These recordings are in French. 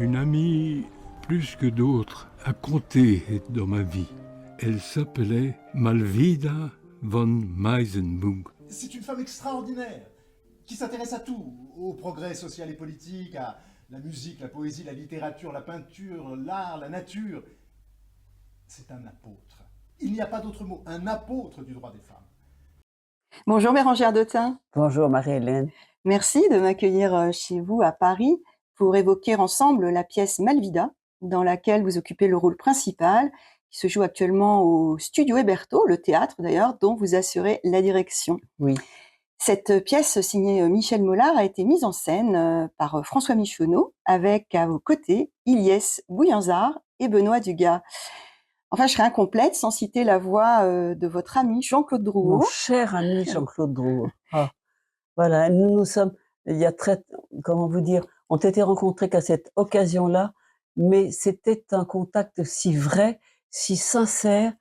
Une amie, plus que d'autres, a compté dans ma vie. Elle s'appelait Malvida von Meisenburg. C'est une femme extraordinaire, qui s'intéresse à tout, au progrès social et politique, à la musique, la poésie, la littérature, la peinture, l'art, la nature. C'est un apôtre. Il n'y a pas d'autre mot, un apôtre du droit des femmes. Bonjour Bérangère Dautin. Bonjour Marie-Hélène. Merci de m'accueillir chez vous à Paris pour évoquer ensemble la pièce Malvida, dans laquelle vous occupez le rôle principal, qui se joue actuellement au Studio Hébertot, le théâtre d'ailleurs, dont vous assurez la direction. Oui. Cette pièce signée Michel Mollard a été mise en scène par François Michonneau, avec à vos côtés Ilyes Bouillanzard et Benoît Dugas. Enfin, je serais incomplète sans citer la voix de votre ami Jean-Claude Drouot. Mon cher ami Jean-Claude Drouot. Ah, voilà, nous sommes, il y a comment vous dire, on s'était rencontrés qu'à cette occasion-là, mais c'était un contact si vrai, si sincère,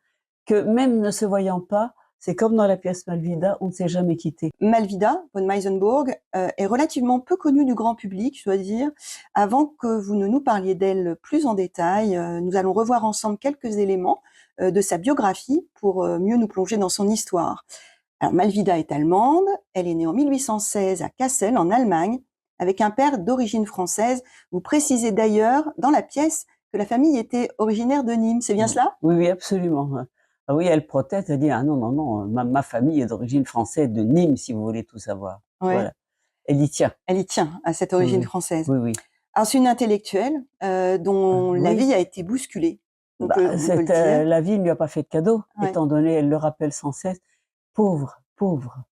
que même ne se voyant pas, c'est comme dans la pièce Malvida, on ne s'est jamais quitté. Malvida von Meisenburg est relativement peu connue du grand public, je dois dire. Avant que vous ne nous parliez d'elle plus en détail, nous allons revoir ensemble quelques éléments de sa biographie pour mieux nous plonger dans son histoire. Alors, Malvida est allemande, elle est née en 1816 à Kassel, en Allemagne, avec un père d'origine française. Vous précisez d'ailleurs dans la pièce que la famille était originaire de Nîmes, c'est bien cela? Oui, oui, absolument. Ah oui, elle proteste, elle dit, ah non, non, non, ma famille est d'origine française, de Nîmes, si vous voulez tout savoir. Ouais. Voilà. Elle y tient. Elle y tient à cette origine française. Oui, oui. Alors, c'est une intellectuelle dont la vie a été bousculée. On peut le dire. La vie ne lui a pas fait de cadeau, Ouais. étant donné, elle le rappelle sans cesse, pauvre, pauvre.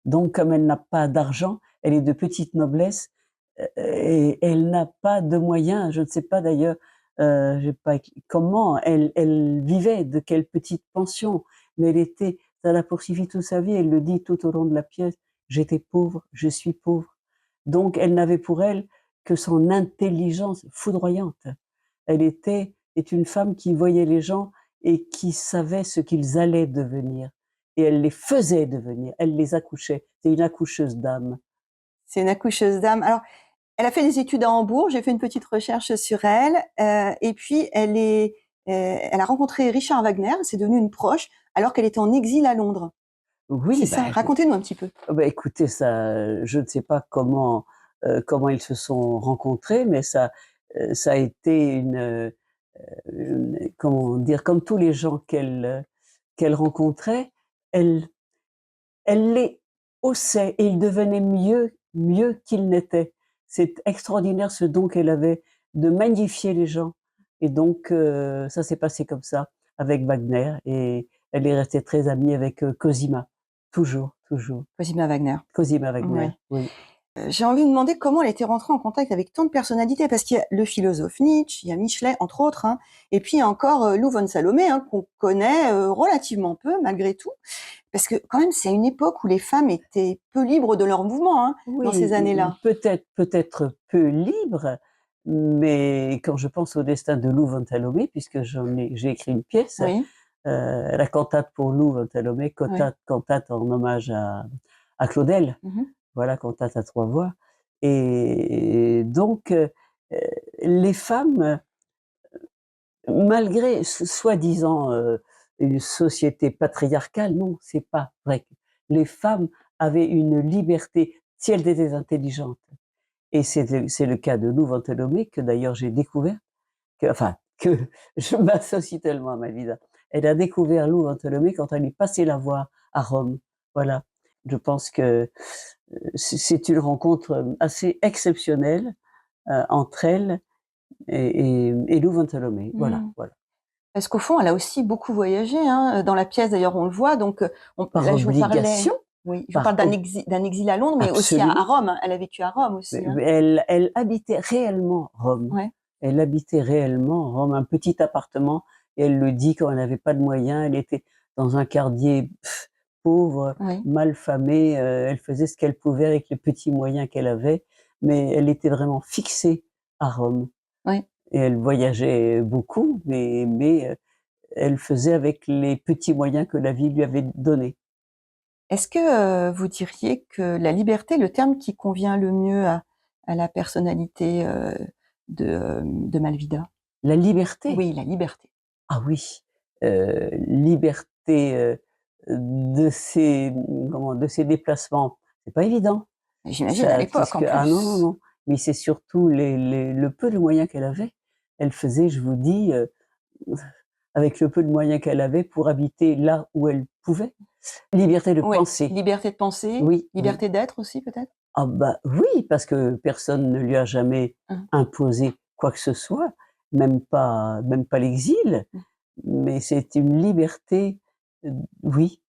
Donc, comme elle n'a pas d'argent, elle est de petite noblesse et elle n'a pas de moyens. Je ne sais pas d'ailleurs comment elle vivait, de quelle petite pension, mais ça l'a poursuivi toute sa vie. Elle le dit tout au long de la pièce. J'étais pauvre, je suis pauvre. Donc, elle n'avait pour elle que son intelligence foudroyante. Elle est une femme qui voyait les gens et qui savait ce qu'ils allaient devenir. Et elle les faisait devenir, elle les accouchait. C'est une accoucheuse d'âme. C'est une accoucheuse d'âme. Alors, elle a fait des études à Hambourg, j'ai fait une petite recherche sur elle, et puis elle a rencontré Richard Wagner, c'est devenu une proche, alors qu'elle était en exil à Londres. Oui, c'est ça, racontez-nous un petit peu. Écoutez, ça, je ne sais pas comment ils se sont rencontrés, mais ça a été comment dire, comme tous les gens qu'elle rencontrait, elle les haussait et ils devenaient mieux qu'ils n'étaient. C'est extraordinaire ce don qu'elle avait de magnifier les gens. Et donc, ça s'est passé comme ça avec Wagner et elle est restée très amie avec Cosima. Toujours. Cosima Wagner. Cosima Wagner, Ouais. oui. J'ai envie de demander comment elle était rentrée en contact avec tant de personnalités, parce qu'il y a le philosophe Nietzsche, il y a Michelet, entre autres, hein, et puis il y a encore Lou von Salomé, hein, qu'on connaît relativement peu, malgré tout, parce que quand même, c'est une époque où les femmes étaient peu libres de leur mouvement, hein, Oui, dans ces années-là. Peut-être peu libre, mais quand je pense au destin de Lou von Salomé, puisque j'ai écrit une pièce, Oui. la cantate pour Lou von Salomé, cantate en hommage à Claudel. Voilà, cantate à 3 voix. Et donc, les femmes, malgré soi-disant une société patriarcale, non, c'est pas vrai. Les femmes avaient une liberté si elles étaient intelligentes. Et c'est le cas de Lou von Salomé, que d'ailleurs j'ai découvert, que je m'associe tellement à Malvida. Elle a découvert Lou von Salomé quand elle est passée la voir à Rome. Voilà. Je pense que c'est une rencontre assez exceptionnelle entre elle et Lou von Salomé. Voilà. Parce qu'au fond, elle a aussi beaucoup voyagé, hein. Dans la pièce, d'ailleurs, on le voit. Donc, par obligation. Oui, je vous parle d'un exil à Londres, mais Absolument. aussi à Rome. Hein. Elle a vécu à Rome aussi. Hein. Elle habitait réellement Rome. Ouais. Elle habitait réellement Rome, un petit appartement. Et elle le dit quand elle n'avait pas de moyens. Elle était dans un quartier pauvre, mal famé. Elle faisait ce qu'elle pouvait avec les petits moyens qu'elle avait. Mais elle était vraiment fixée à Rome. Oui. Et elle voyageait beaucoup, mais elle faisait avec les petits moyens que la vie lui avait donnés. Est-ce que vous diriez que la liberté est le terme qui convient le mieux à la personnalité de Malvida? La liberté. Oui, la liberté. Ah oui, liberté, de ses déplacements. C'est pas évident. J'imagine à Ça l'époque en puisque ah non, non, plus. non, mais c'est surtout le peu de moyens qu'elle avait. Elle faisait, je vous dis, avec le peu de moyens qu'elle avait pour habiter là où elle pouvait. Liberté de Oui, penser. liberté de penser, Oui, oui. liberté d'être aussi peut-être? Ah bah, oui, parce que personne ne lui a jamais Mmh. imposé quoi que ce soit, même pas l'exil, Mmh. mais c'est une liberté, oui,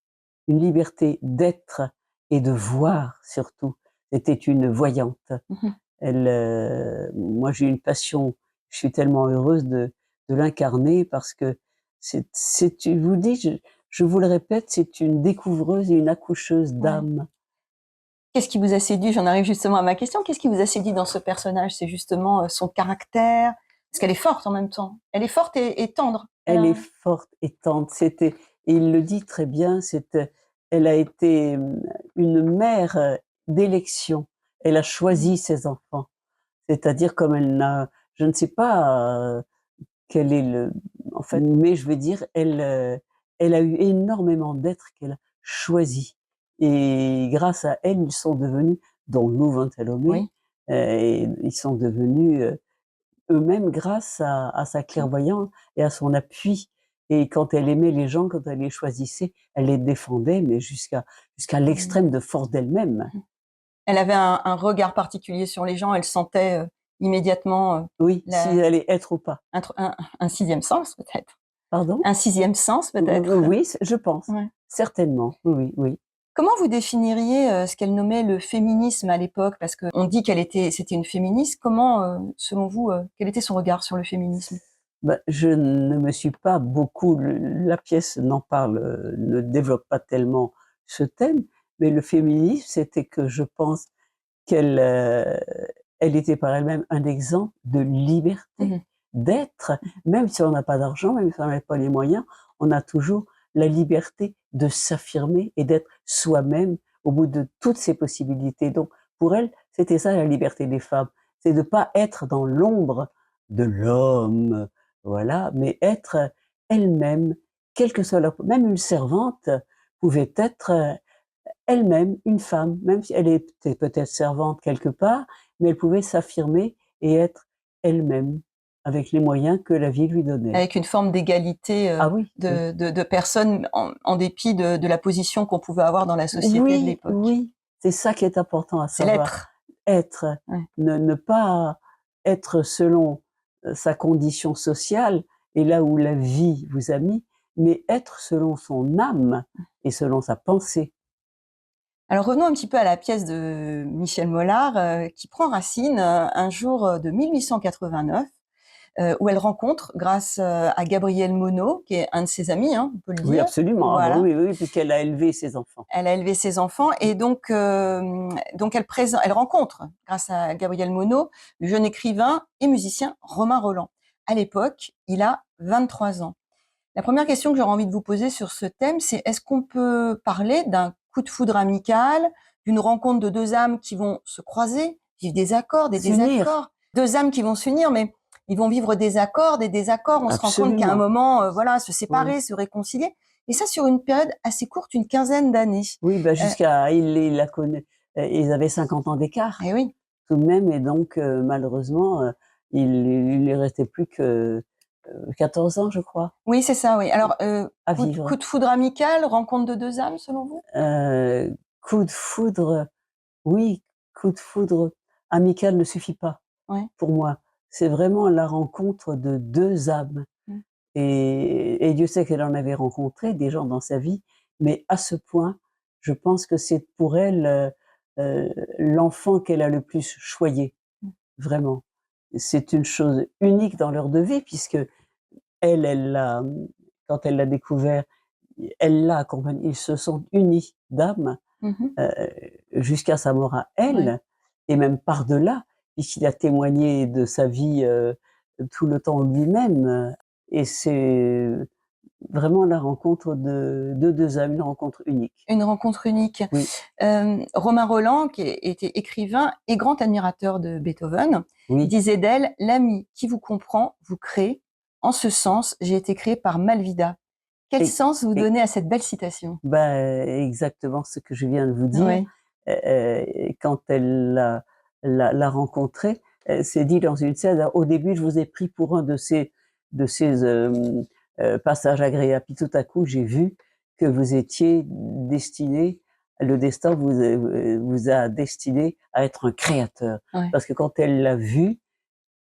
une liberté d'être et de voir surtout. C'était une voyante. Mmh. Elle, moi j'ai une passion, je suis tellement heureuse de l'incarner parce que je vous dis, je vous le répète, c'est une découvreuse et une accoucheuse Ouais. d'âme. Qu'est-ce qui vous a séduit? J'en arrive justement à ma question. Qu'est-ce qui vous a séduit dans ce personnage? C'est justement, son caractère? Parce qu'elle est forte en même temps. Elle est forte et tendre. Elle Elle est a forte et tendre. Et il le dit très bien, elle a été, une mère, d'élection. Elle a mmh, choisi ses enfants. C'est-à-dire comme elle n'a je ne sais pas, quel est le en fait, mais je veux dire, elle a eu énormément d'êtres qu'elle a choisis et grâce à elle, ils sont devenus, dont Lou Van Thelomé, oui. et ils sont devenus, eux-mêmes grâce à sa Mmh. clairvoyance et à son appui. Et quand elle aimait les gens, quand elle les choisissait, elle les défendait, mais jusqu'à Mmh. l'extrême de force d'elle-même. Elle avait un regard particulier sur les gens. Elle sentait, immédiatement, Oui, la si elle est être ou pas. un 6e sens peut-être? Pardon? Un 6e sens peut-être? Oui, je pense, Ouais. certainement. Oui, oui. Comment vous définiriez, ce qu'elle nommait le féminisme à l'époque? Parce qu'on dit c'était une féministe. Comment, selon vous, quel était son regard sur le féminisme? Bah, je ne me suis pas beaucoup la pièce n'en parle, ne développe pas tellement ce thème, mais le féminisme, c'était que je pense qu'elle, elle était par elle-même un exemple de Mmh liberté, mh. d'être, même si on n'a pas d'argent, même si on n'a pas les moyens, on a toujours la liberté de s'affirmer et d'être soi-même au bout de toutes ses possibilités. Donc pour elle, c'était ça la liberté des femmes, c'est de pas être dans l'ombre de l'homme, voilà, mais être elle-même, quelle que soit leur même une servante pouvait être, elle-même une femme, même si elle était peut-être servante quelque part, mais elle pouvait s'affirmer et être elle-même, avec les moyens que la vie lui donnait. Avec une forme d'égalité, Ah oui, oui. de personnes en dépit de la position qu'on pouvait avoir dans la société de Oui, l'époque. oui, c'est ça qui est important à C'est savoir. l'être. Être, Ouais. ne pas être selon, sa condition sociale et là où la vie vous a mis, mais être selon son âme et selon sa pensée. Alors revenons un petit peu à la pièce de Michel Mollart, qui prend racine, un jour, de 1889, où elle rencontre grâce, à Gabriel Monod, qui est un de ses amis, hein, on peut le Oui, dire. absolument. Ah bah, Voilà. oui, oui, puisqu'elle a élevé ses enfants. Elle a élevé ses enfants et donc elle rencontre, grâce à Gabriel Monod, le jeune écrivain et musicien Romain Rolland. À l'époque, il a 23 ans. La première question que j'aurais envie de vous poser sur ce thème, c'est est-ce qu'on peut parler d'un coup de foudre amical, d'une rencontre de 2 âmes qui vont se croiser, vivre des accords, des S'unir, désaccords? 2 âmes qui vont s'unir, mais ils vont vivre des accords, des désaccords. On se rend compte qu'à un absolument. moment, voilà, se Oui. séparer, se réconcilier et ça sur une période assez courte, une quinzaine d'années. Oui, bah, Heu jusqu'à il la connaît ils avaient 50 ans d'écart, et oui, tout de même et donc malheureusement, il lui restait plus que, 14 ans, je crois, oui, c'est ça, oui. Alors, à coup vivre. de foudre amical, rencontre de 2 âmes selon vous? Coup de foudre, oui, coup de foudre amical ne suffit pas Ouais. pour moi. C'est vraiment la rencontre de 2 âmes Mmh. et Dieu sait qu'elle en avait rencontré des gens dans sa vie, mais à ce point, je pense que c'est pour elle, l'enfant qu'elle a le plus choyé, Mmh. vraiment. C'est une chose unique dans leur de vie puisque elle l'a, quand elle l'a découvert, elle l'a accompagné. Ils se sont unis d'âme, Mmh mh. heu, jusqu'à sa mort à Ouais. elle et même par-delà, puisqu'il a témoigné de sa vie, tout le temps lui-même, et c'est vraiment la rencontre de deux âmes, une rencontre unique. Une rencontre unique. Oui. Romain Rolland, qui était écrivain et grand admirateur de Beethoven, Oui. disait d'elle: l'ami qui vous comprend, vous crée. En ce sens, j'ai été créé par Malvida. Quel Et- sens vous et- donnez à cette belle citation? Exactement ce que je viens de vous dire. Oui. Quand elle l'a rencontré, elle s'est dit dans une scène, au début, je vous ai pris pour un de ces passages agréables. Puis tout à coup, j'ai vu que vous étiez destiné, le destin vous a destiné à être un créateur. Ouais. Parce que quand elle l'a vu,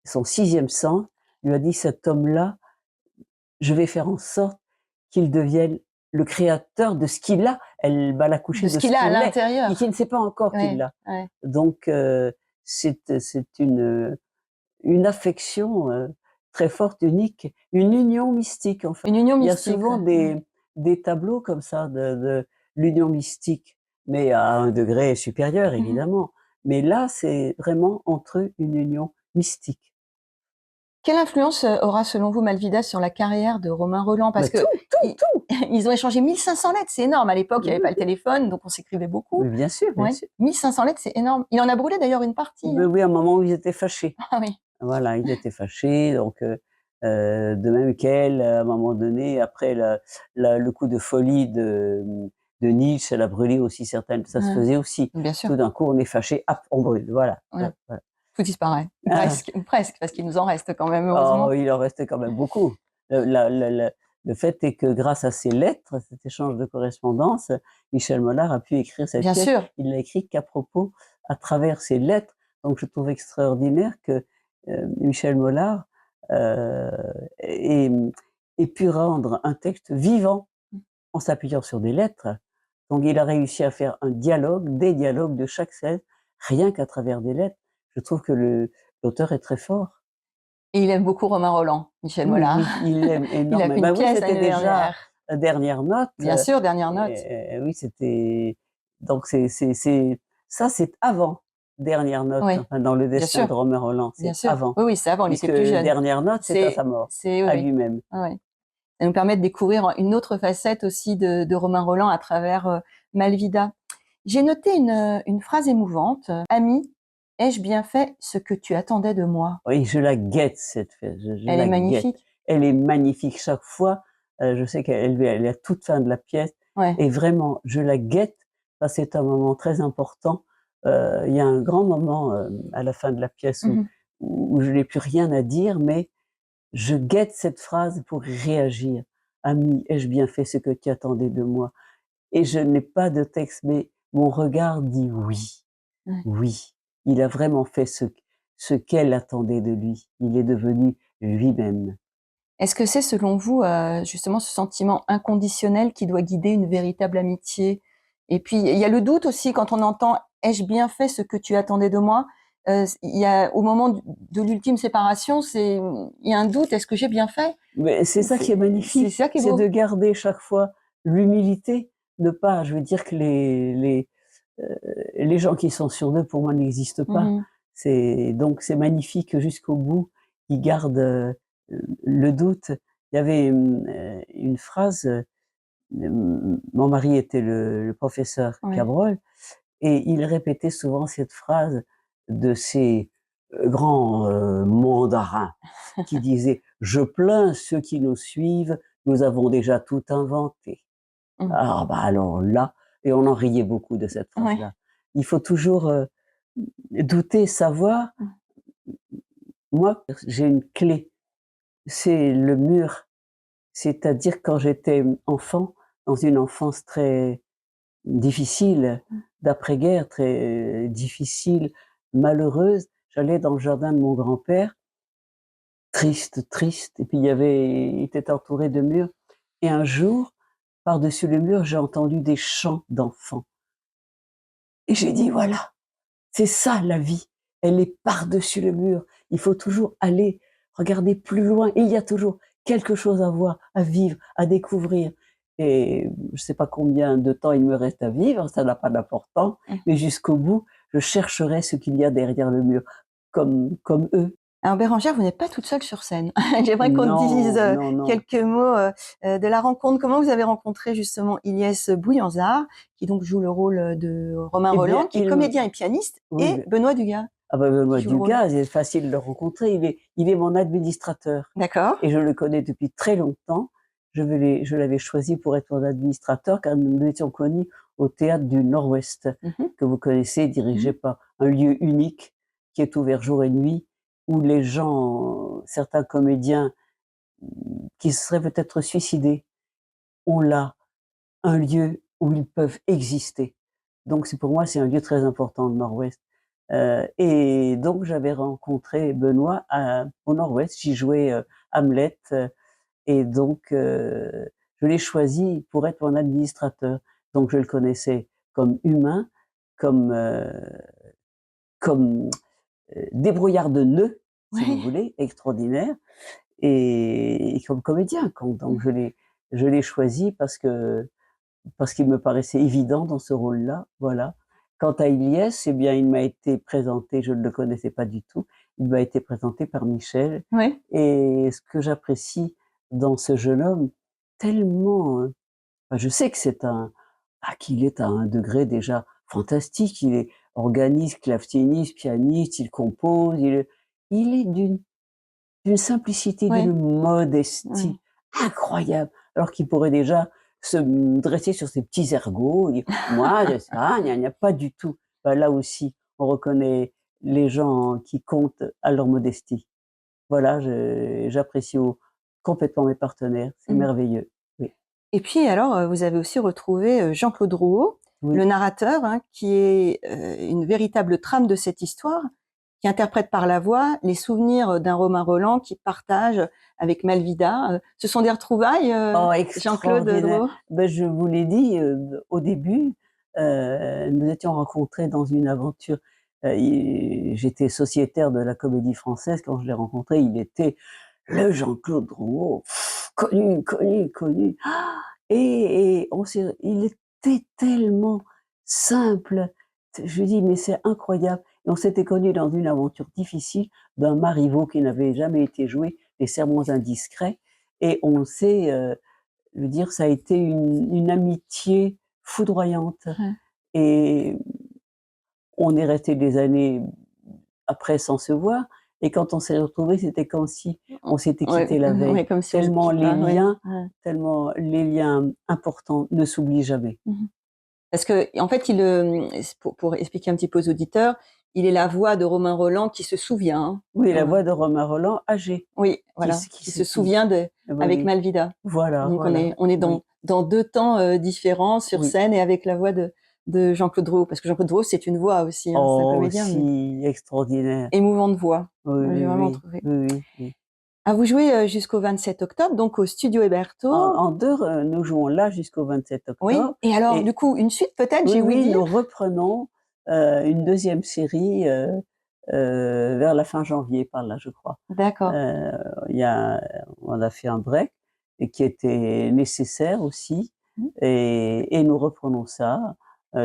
son sixième sens lui a dit, cet homme-là, je vais faire en sorte qu'il devienne le créateur de ce qu'il a. Elle va l'accoucher De ce qu'il a à l'intérieur. et qu'il ne sait pas encore qu'il l'a. Ouais. Donc, c'est une affection très forte, unique, une union mystique, en fait. Une union Il y a mystique. souvent des tableaux comme ça de l'union mystique, mais à un degré supérieur, évidemment. Mais là, c'est vraiment entre eux une union mystique. Quelle influence aura, selon vous, Malvida sur la carrière de Romain Rolland? Parce que Tout. ils ont échangé 1500 lettres, c'est énorme. À l'époque, il n'y avait pas le téléphone, donc on s'écrivait beaucoup. Mais bien sûr, bien Ouais. sûr. 1500 lettres, c'est énorme. Il en a brûlé d'ailleurs une partie. Mais oui, à un moment où ils étaient fâchés. Ah oui. Voilà, ils étaient fâchés, donc de même qu'elle, à un moment donné, après le coup de folie de Nietzsche, elle a brûlé aussi certaines. Ça se faisait aussi. Bien sûr. Tout d'un coup, on est fâché, hop, on brûle. Voilà. Ouais. Voilà. Tout disparaît. Ah. Presque, parce qu'il nous en reste quand même, heureusement. Oh, il en restait quand même beaucoup. Le fait est que grâce à ces lettres, cet échange de correspondance, Michel Mollart a pu écrire cette Bien pièce. sûr. Il l'a écrite qu'à propos, à travers ces lettres. Donc je trouve extraordinaire que Michel Mollart ait pu rendre un texte vivant en s'appuyant sur des lettres. Donc il a réussi à faire un dialogue, des dialogues de chaque scène, rien qu'à travers des lettres. Je trouve que l'auteur est très fort. Et il aime beaucoup Romain Rolland, Michel Mollart. Oui, il l'aime Il a énormément. fait une Bah oui, pièce c'était l'année déjà dernière. Dernière note. Bien sûr, Dernière note. Oui, c'était donc ça, c'est avant Dernière note, Oui, enfin, dans le bien destin sûr. de Romain Rolland, Bien c'est sûr. avant. Oui, c'est avant, il était Puisque plus jeune. Dernière note, c'est à sa mort, Oui, à oui. lui-même. Ah ouais. Ça nous permet de découvrir une autre facette aussi de Romain Rolland à travers Malvida. J'ai noté une phrase émouvante. Ami, ai-je bien fait ce que tu attendais de moi? Oui, je la guette, cette fête. Elle est magnifique. Elle est magnifique chaque fois. Je sais qu'elle est à la toute fin de la pièce. Ouais. Et vraiment, je la guette parce que c'est un moment très important. Il y a un grand moment à la fin de la pièce où je n'ai plus rien à dire, mais je guette cette phrase pour réagir. Ami, ai-je bien fait ce que tu attendais de moi? Et je n'ai pas de texte, mais mon regard dit oui. Ouais. Oui, il a vraiment fait ce qu'elle attendait de lui. Il est devenu lui-même. Est-ce que c'est, selon vous, justement ce sentiment inconditionnel qui doit guider une véritable amitié? Et puis, il y a le doute aussi quand on entend: «Ai-je bien fait ce que tu attendais de moi?» Il y a, au moment de l'ultime séparation, il y a un doute: «Est-ce que j'ai bien fait?» Mais c'est ça qui est magnifique. C'est ça qui est C'est beau. de garder chaque fois l'humilité, ne pas, je veux dire que les gens qui sont sûrs d'eux, pour moi, n'existent pas. Donc c'est magnifique jusqu'au bout. Ils gardent le doute. Il y avait une phrase. Mon mari était le professeur Ouais. Cabrol, et il répétait souvent cette phrase de ces grands mandarins qui disaient: «Je plains ceux qui nous suivent, nous avons déjà tout inventé». Ah bah alors là, et on en riait beaucoup de cette Ouais. phrase-là. Il faut toujours douter, savoir. Moi, j'ai une clé, c'est le mur. C'est-à-dire quand j'étais enfant, dans une enfance très difficile, d'après-guerre, très difficile, malheureuse, j'allais dans le jardin de mon grand-père, triste, triste, et puis il était entouré de murs, et un jour, par-dessus le mur, j'ai entendu des chants d'enfants. Et j'ai dit: «Voilà, c'est ça la vie, elle est par-dessus le mur. Il faut toujours aller regarder plus loin, et il y a toujours quelque chose à voir, à vivre, à découvrir». Et je ne sais pas combien de temps il me reste à vivre, ça n'a pas d'importance, mais jusqu'au bout, je chercherai ce qu'il y a derrière le mur, comme eux. Alors Bérangère, vous n'êtes pas toute seule sur scène. J'aimerais qu'on Non, dise non. quelques mots de la rencontre. Comment vous avez rencontré justement Ilyes Bouillanzard, qui donc joue le rôle de Romain Eh bien, Roland, qui est comédien et pianiste, oui, et Benoît Dugas, ah bah, qui Benoît joue le rôle. Dugas, c'est facile de le rencontrer. Il est mon administrateur. D'accord. Et je le connais depuis très longtemps. Je l'avais choisi pour être mon administrateur car nous nous étions connus au Théâtre du Nord-Ouest, que vous connaissez, dirigé par un lieu unique qui est ouvert jour et nuit, où les gens, certains comédiens qui se seraient peut-être suicidés, ont là un lieu où ils peuvent exister. Donc c'est pour moi, c'est un lieu très important, le Nord-Ouest. Et donc j'avais rencontré Benoît au Nord-Ouest. J'y jouais Hamlet, et donc je l'ai choisi pour être mon administrateur. Donc je le connaissais comme humain, comme comme débrouillard de nœuds, si vous voulez, extraordinaire, et comme comédien. Donc je l'ai choisi parce qu'il me paraissait évident dans ce rôle-là, voilà. Quant à Ilyes, eh bien, il m'a été présenté, je ne le connaissais pas du tout, il m'a été présenté par Michel. Oui. Et ce que j'apprécie dans ce jeune homme, tellement, je sais que qu'il est à un degré déjà fantastique, il est organiste, claveciniste, pianiste, il compose, il est d'une simplicité, Oui. d'une modestie incroyable, alors qu'il pourrait déjà se dresser sur ses petits ergots, et dire moi je sais pas, il n'y a pas du tout. Ben, là aussi, on reconnaît les gens qui comptent à leur modestie. Voilà, j'apprécie complètement mes partenaires, c'est merveilleux. Oui. Et puis alors, vous avez aussi retrouvé Jean-Claude Rouault, Oui. le narrateur, qui est une véritable trame de cette histoire, qui interprète par la voix les souvenirs d'un Romain Roland qu'il partage avec Malvida. Ce sont des retrouvailles, Jean-Claude Extraordinaire. Rouault? Ben, je vous l'ai dit au début, nous étions rencontrés dans une aventure. J'étais sociétaire de la Comédie Française quand je l'ai rencontré. Il était le Jean-Claude Rouault, connu. Et il était tellement simple. Je lui dis, mais c'est incroyable. Et on s'était connus dans une aventure difficile d'un Marivaux qui n'avait jamais été joué, Les Sermons indiscrets. Et on s'est, je veux dire, ça a été une amitié foudroyante. Et on est resté des années après sans se voir. Et quand on s'est retrouvés, c'était comme si on s'était quitté la veille. Comme si Tellement les liens importants ne s'oublient jamais. Parce que en fait, pour expliquer un petit peu aux auditeurs, il est la voix de Romain Roland qui se souvient. Oui, la voix de Romain Roland, âgé. Oui, voilà, qui se souvient avec Malvida. Voilà. Donc voilà. on est dans deux temps différents sur scène et avec la voix de Jean-Claude Rouault, parce que Jean-Claude Rouault, c'est une voix aussi, c'est un comédien. Aussi extraordinaire. Émouvante voix. Oui, vraiment trouvé. oui. Ah, vous jouez jusqu'au 27 octobre, donc au Studio Héberto. En deux, nous jouons là jusqu'au 27 octobre. Oui, et alors du coup, une suite peut-être, j'ai ouï dire. Nous reprenons une deuxième série vers la fin janvier, par là, je crois. D'accord. On a fait un break et qui était nécessaire aussi, et nous reprenons ça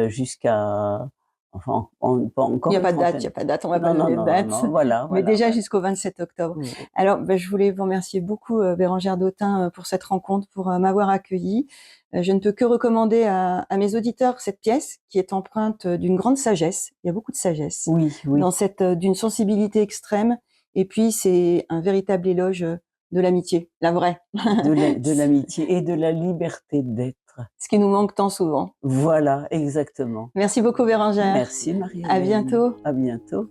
jusqu'à... Enfin, pas encore. Il n'y a pas de date, on va pas donner de date. Voilà. Mais déjà jusqu'au 27 octobre. Oui. Alors, je voulais vous remercier beaucoup, Bérangère Dautin, pour cette rencontre, pour m'avoir accueillie. Je ne peux que recommander à mes auditeurs cette pièce qui est empreinte d'une grande sagesse. Il y a beaucoup de sagesse dans d'une sensibilité extrême. Et puis, c'est un véritable éloge de l'amitié, la vraie. De l'amitié et de la liberté d'être. Ce qui nous manque tant souvent. Voilà, exactement. Merci beaucoup, Bérangère. Merci, Marie-Hélène. À bientôt. À bientôt.